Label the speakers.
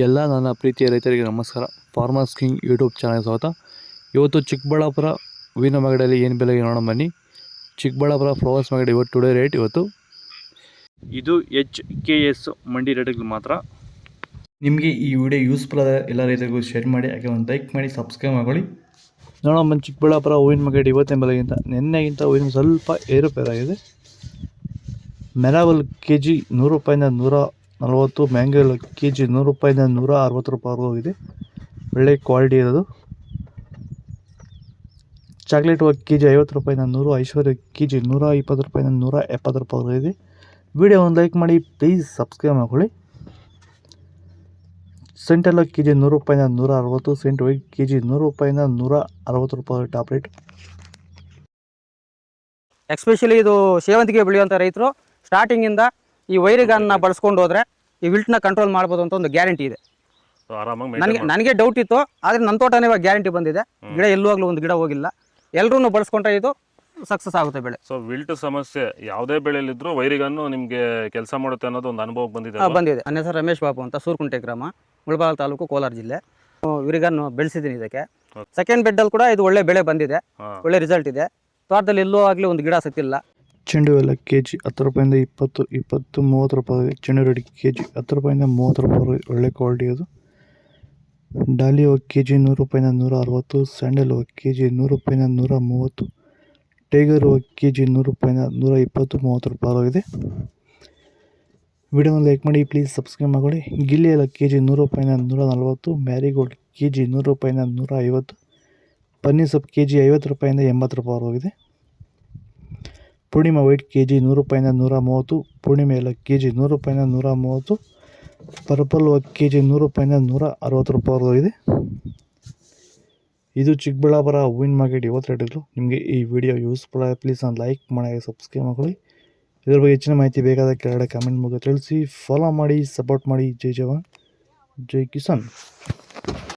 Speaker 1: ಎಲ್ಲ ನನ್ನ ಪ್ರೀತಿಯ ರೈತರಿಗೆ ನಮಸ್ಕಾರ. ಫಾರ್ಮರ್ಸ್ ಕಿಂಗ್ ಯೂಟ್ಯೂಬ್ ಚಾನಲ್ ಸ್ವಾಗತ. ಇವತ್ತು ಚಿಕ್ಕಬಳ್ಳಾಪುರ ಹೂವಿನ ಮಾರ್ಕೆಟಲ್ಲಿ ಏನು ಬೆಲೆಗೆ ನೋಡೋಣ ಬನ್ನಿ. ಚಿಕ್ಕಬಳ್ಳಾಪುರ ಫ್ಲವರ್ಸ್ ಮಾರ್ಕೆಟ್ ಇವತ್ತು ಟುಡೇ ರೇಟ್ ಇವತ್ತು ಇದು HKS ಮಂಡಿ ರೇಟ್ಗಳು ಮಾತ್ರ. ನಿಮಗೆ ಈ ವಿಡಿಯೋ ಯೂಸ್ಫುಲ್ ಆದ ಎಲ್ಲ ರೈತರಿಗೂ ಶೇರ್ ಮಾಡಿ, ಹಾಗೆ ಒಂದು ಲೈಕ್ ಮಾಡಿ, ಸಬ್ಸ್ಕ್ರೈಬ್ ಮಾಡ್ಕೊಳ್ಳಿ. ನೋಡೋಣ ಬನ್ನಿ. ಚಿಕ್ಕಬಳ್ಳಾಪುರ ಹೂವಿನ ಮಾರ್ಕೆಟ್ ಇವತ್ತಿನ ಬೆಲೆಗಿಂತ ನಿನ್ನೆಗಿಂತ ಹೂವಿನ ಸ್ವಲ್ಪ ಏರುಪೇರಾಗಿದೆ. ಮೆರಾವಲ್ KG 100 ರೂಪಾಯಿಂದ 140, ಮ್ಯಾಂಗೋ KG 100 ರೂಪಾಯಿಂದ 160 ರೂಪಾಯಿವರೆಗೂ ಹೋಗಿದೆ. ಒಳ್ಳೆ ಕ್ವಾಲಿಟಿ ಇರೋದು. ಚಾಕ್ಲೇಟ್ KG 50 ರೂಪಾಯಿಂದ 100, ಐಶ್ವರ್ಯ KG 120 ರೂಪಾಯಿಂದ 170 ರೂಪಾಯಿವರೆಗೂ ಇದೆ. ವಿಡಿಯೋ ಒಂದು ಲೈಕ್ ಮಾಡಿ, ಪ್ಲೀಸ್ ಸಬ್ಸ್ಕ್ರೈಬ್ ಮಾಡ್ಕೊಳ್ಳಿ. ಸೆಂಟೆಲ್ಲ KG 100 ರೂಪಾಯಿಂದ 160, ಸೆಂಟ್ ವೈಟ್ KG 100 ರೂಪಾಯಿಂದ 160 ರೂಪಾಯಿ ಟಾಪ್ ರೇಟ್.
Speaker 2: ಎಸ್ಪೆಷಲಿ ಇದು ಸೇವಂತಿಗೆ ಬೆಳೆಯುವಂಥ ರೈತರು ಸ್ಟಾರ್ಟಿಂಗಿಂದ ಈ ವೈರಿಗಾನ್ನ ಬಳಸ್ಕೊಂಡು ಹೋದ್ರೆ ಈ ವಿಲ್ಟ್ನ ಕಂಟ್ರೋಲ್ ಮಾಡ್ಬೋದು ಅಂತ ಒಂದು ಗ್ಯಾರಂಟಿ ಇದೆ. ನನಗೆ ಡೌಟ್ ಇತ್ತು, ಆದರೆ ನನ್ನ ತೋಟನೇ ಇವಾಗ ಗ್ಯಾರಂಟಿ ಬಂದಿದೆ. ಗಿಡ ಎಲ್ಲುವಾಗಲೂ ಒಂದು ಗಿಡ ಹೋಗಿಲ್ಲ. ಎಲ್ಲರೂ ಬಳಸ್ಕೊಂಡ್ರೆ ಇದು ಸಕ್ಸಸ್ ಆಗುತ್ತೆ ಬೆಳೆ.
Speaker 3: ಸೊ ವಿಲ್ಟ್ ಸಮಸ್ಯೆ ಯಾವುದೇ ಬೆಳೆಯಲ್ಲಿದ್ರು ವೈರಿಗನ್ನು ನಿಮಗೆ ಕೆಲಸ ಮಾಡುತ್ತೆ ಅನ್ನೋದು ಒಂದು ಅನುಭವ ಬಂದಿದೆ.
Speaker 2: ನನ್ನ ಹೆಸರು ರಮೇಶ್ ಬಾಬು ಅಂತ, ಸೂರ್ಕುಂಟೆ ಗ್ರಾಮ, ಮುಳಬಾಗಿಲು ತಾಲೂಕು, ಕೋಲಾರ ಜಿಲ್ಲೆ. ವಿರಿಗನ್ನು ಬೆಳೆಸಿದ್ದೀನಿ. ಇದಕ್ಕೆ ಸೆಕೆಂಡ್ ಬೆಡ್ಡಲ್ಲಿ ಕೂಡ ಇದು ಒಳ್ಳೆ ಬೆಳೆ ಬಂದಿದೆ, ಒಳ್ಳೆ ರಿಸಲ್ಟ್ ಇದೆ. ತೋಟದಲ್ಲಿ ಎಲ್ಲೂ ಆಗಲಿ ಒಂದು ಗಿಡ ಸತ್ತಿಲ್ಲ.
Speaker 1: ಚೆಂಡು ಎಲ್ಲ KG 10 ರೂಪಾಯಿಂದ 20, 30 ರೂಪಾಯಿ. ಚೆಂಡು ರೆಡಿ KG 10 ರೂಪಾಯಿಂದ 30 ರೂಪಾಯಿ, ಒಳ್ಳೆ ಕ್ವಾಲಿಟಿ ಅದು. ಡಾಲಿ KG 100 ರೂಪಾಯಿಂದ 160, ಸ್ಯಾಂಡಲ್ KG 100 ರೂಪಾಯಿಂದ 130, ಟೈಗರ್ KG 100 ರೂಪಾಯಿಂದ 120, 30 ರೂಪಾಯಿ ಇದೆ. ವಿಡಿಯೋನ ಲೈಕ್ ಮಾಡಿ, ಪ್ಲೀಸ್ ಸಬ್ಸ್ಕ್ರೈಬ್ ಮಾಡ್ಕೊಳ್ಳಿ. ಗಿಲ್ಲಿ ಎಲ್ಲ KG 100 ರೂಪಾಯಿಂದ 140, ಮ್ಯಾರಿಗೋಲ್ಡ್ KG 100 ರೂಪಾಯಿಂದ 150, ಪನ್ನೀರ್ ಸೊಪ್ಪು KG 50 ರೂಪಾಯಿಂದ 80 ರೂಪಾಯಿ ಹೋಗಿದೆ. ಪೂರ್ಣಿಮಾ ವೈಟ್ KG 100 ರೂಪಾಯಿಂದ 130, ಪೂರ್ಣಿಮೆ ಎಲ್ಲ KG 100 ರೂಪಾಯಿಂದ 130, ಪರ್ಪಲ್ KG 100 ರೂಪಾಯಿಂದ 160 ರೂಪಾಯಿ ಇದೆ. ಇದು ಚಿಕ್ಕಬಳ್ಳಾಪುರ ಹೂವಿನ ಮಾರ್ಕೆಟ್ ಇವತ್ತು ರೇಟ್ಗಳು. ನಿಮಗೆ ಈ ವಿಡಿಯೋ ಯೂಸ್ಫುಲ್ ಆಗಿ ಪ್ಲೀಸ್ ಒಂದು ಲೈಕ್ ಮಾಡಿ, ಸಬ್ಸ್ಕ್ರೈಬ್ ಮಾಡ್ಕೊಳ್ಳಿ. ಇದ್ರ ಬಗ್ಗೆ ಹೆಚ್ಚಿನ ಮಾಹಿತಿ ಬೇಕಾದ ಕೆಳಗಡೆ ಕಮೆಂಟ್ ಮೂಲಕ ತಿಳಿಸಿ. ಫಾಲೋ ಮಾಡಿ, ಸಪೋರ್ಟ್ ಮಾಡಿ. ಜೈ ಜವಾನ್, ಜೈ ಕಿಸಾನ್.